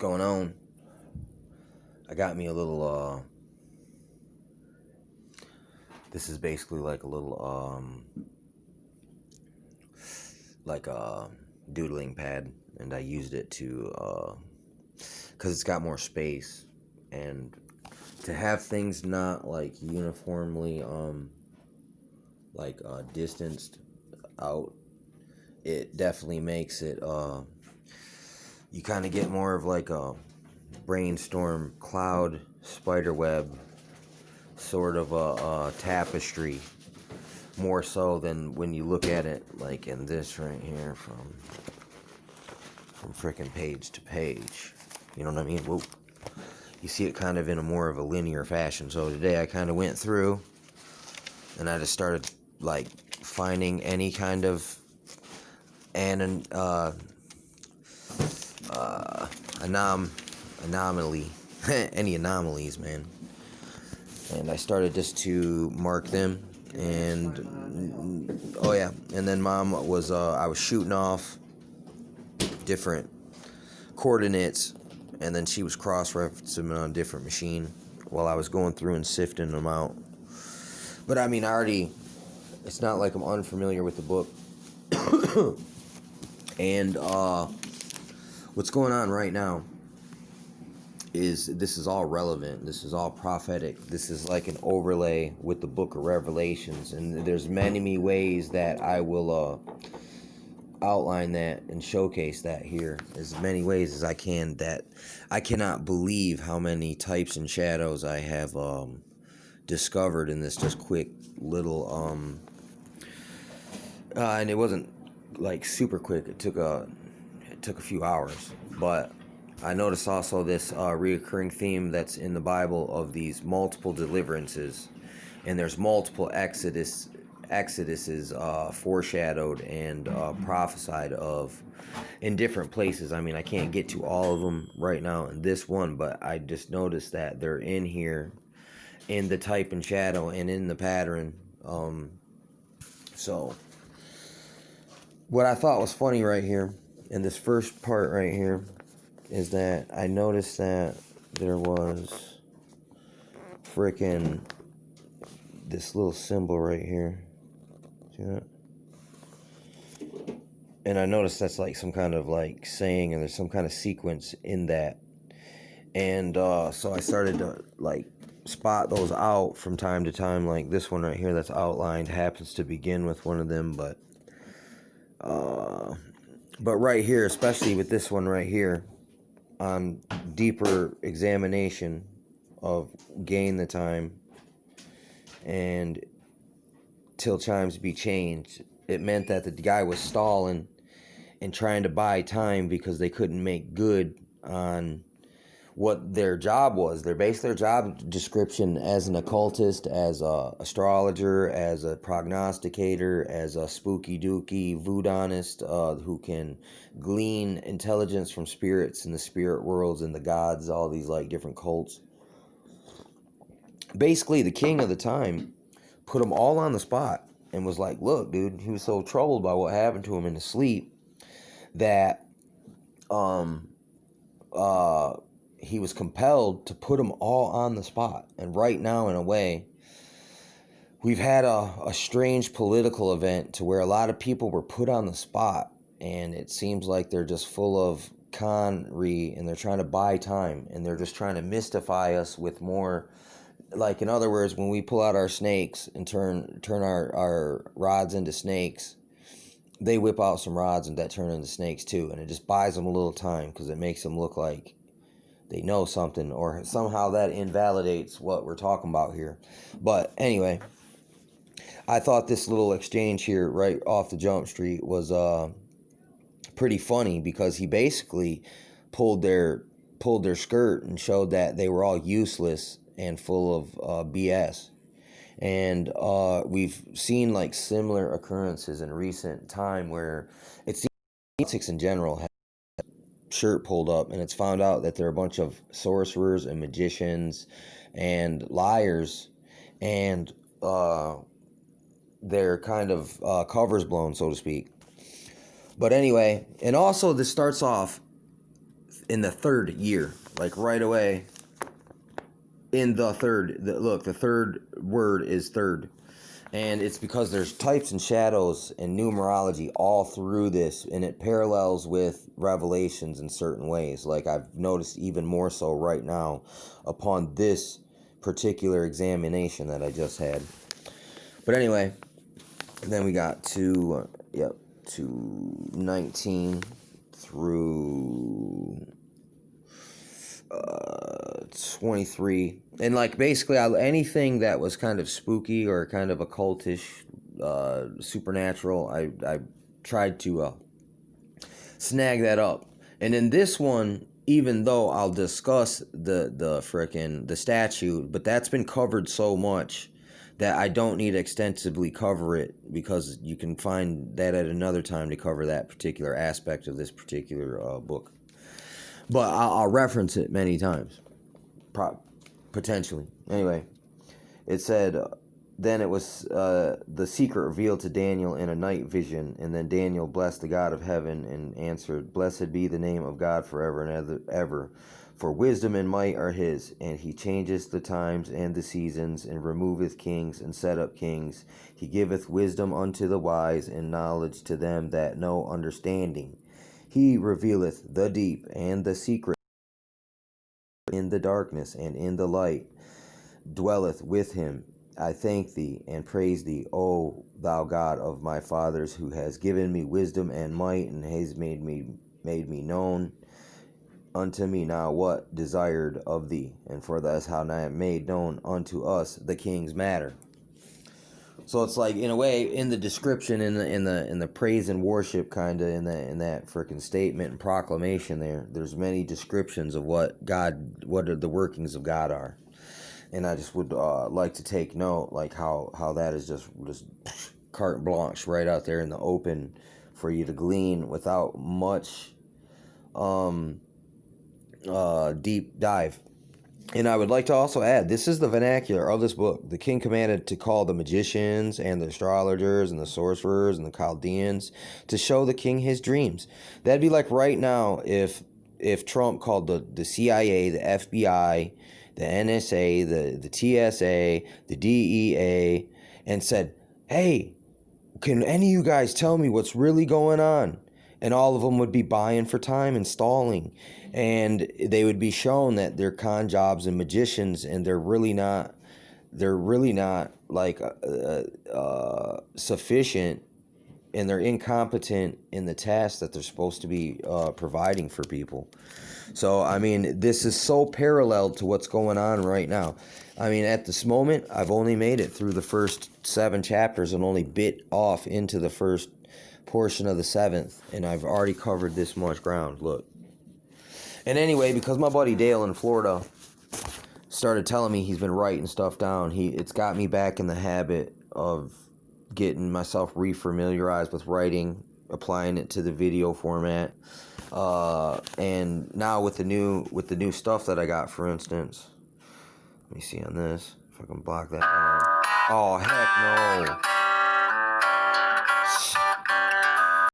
going on? I got me a little this is basically like a little like a doodling pad, and I used it to cuz it's got more space, and to have things not like uniformly distanced out, it definitely makes it you kind of get more of like a brainstorm cloud spider web sort of a tapestry, more so than when you look at it like in this right here from frickin' page to page. You know what I mean? Whoa. You see it kind of in a more of a linear fashion. So today I kind of went through and I just started like finding any kind of anomaly, any anomalies, man. And I started just to mark them, and oh yeah, and then mom was I was shooting off different coordinates, and then she was cross-referencing them on a different machine while I was going through and sifting them out. But I mean, it's not like I'm unfamiliar with the book. And what's going on right now is this is all relevant. This is all prophetic. This is like an overlay with the book of Revelations, and there's many ways that I will outline that and showcase that here, as many ways as I can. That I cannot believe how many types and shadows I have discovered in this just quick little and it wasn't like super quick. It took a few hours, but I noticed also this reoccurring theme that's in the Bible of these multiple deliverances, and there's multiple exoduses foreshadowed and prophesied of in different places. I mean, I can't get to all of them right now in this one, but I just noticed that they're in here in the type and shadow and in the pattern. So what I thought was funny right here in this first part right here is that I noticed that there was freaking this little symbol right here. See that? And I noticed that's like some kind of like saying, and there's some kind of sequence in that. And so I started to like spot those out from time to time. Like this one right here that's outlined happens to begin with one of them, but right here, especially with this one right here, on deeper examination of gain the time and till chimes be changed, it meant that the guy was stalling and trying to buy time because they couldn't make good on what their job was. Their job description as an occultist, as a astrologer, as a prognosticator, as a spooky dooky voodonist who can glean intelligence from spirits in the spirit worlds and the gods, all these like different cults. Basically, the king of the time put them all on the spot and was like, look, dude, he was so troubled by what happened to him in his sleep that he was compelled to put them all on the spot. And right now, in a way, we've had a strange political event to where a lot of people were put on the spot, and it seems like they're just full of conry, and they're trying to buy time, and they're just trying to mystify us with more. Like, in other words, when we pull out our snakes and turn our rods into snakes, they whip out some rods and that turn into snakes too, and it just buys them a little time because it makes them look like they know something, or somehow that invalidates what we're talking about here. But anyway, I thought this little exchange here right off the jump street was pretty funny, because he basically pulled their skirt and showed that they were all useless and full of BS. And we've seen like similar occurrences in recent time where it seems politics in general has shirt pulled up, and it's found out that they're a bunch of sorcerers and magicians and liars, and their kind of covers blown, so to speak. But anyway, and also this starts off in the third year, like right away. In the third, look, the third word is third. And it's because there's types and shadows and numerology all through this, and it parallels with Revelations in certain ways. Like I've noticed even more so right now upon this particular examination that I just had. But anyway, then we got to 19 through 23, and like basically anything that was kind of spooky or kind of occultish, supernatural, I tried to snag that up. And in this one, even though I'll discuss the statue, but that's been covered so much that I don't need to extensively cover it, because you can find that at another time to cover that particular aspect of this particular book. But I'll reference it many times, potentially. Anyway, it said, then it was the secret revealed to Daniel in a night vision, and then Daniel blessed the God of heaven and answered, blessed be the name of God forever and ever, for wisdom and might are his, and he changeth the times and the seasons, and removeth kings and set up kings. He giveth wisdom unto the wise, and knowledge to them that know understanding. He revealeth the deep and the secret. In the darkness and in the light dwelleth with him. I thank thee and praise thee, O thou God of my fathers, who has given me wisdom and might, and has made me known unto me now what desired of thee, and for thus how I am made known unto us the king's matter. So it's like, in a way, in the description, in the praise and worship, kind of in that freaking statement and proclamation, there's many descriptions of what the workings of God are, and I just would like to take note, like how that is just carte blanche right out there in the open for you to glean without much deep dive. And I would like to also add, this is the vernacular of this book. The king commanded to call the magicians and the astrologers and the sorcerers and the Chaldeans to show the king his dreams. That'd be like right now if Trump called the CIA, the FBI, the NSA, the TSA, the DEA, and said, hey, can any of you guys tell me what's really going on? And all of them would be buying for time and stalling. And they would be shown that they're con jobs and magicians, and they're really not like sufficient, and they're incompetent in the task that they're supposed to be providing for people. So, I mean, this is so parallel to what's going on right now. I mean, at this moment, I've only made it through the first 7 chapters and only bit off into the first portion of the 7th, and I've already covered this much ground. Look. And anyway, because my buddy Dale in Florida started telling me he's been writing stuff down, it's got me back in the habit of getting myself refamiliarized with writing, applying it to the video format, and now with the new stuff that I got, for instance. Let me see on this if I can block that out. Oh, heck no.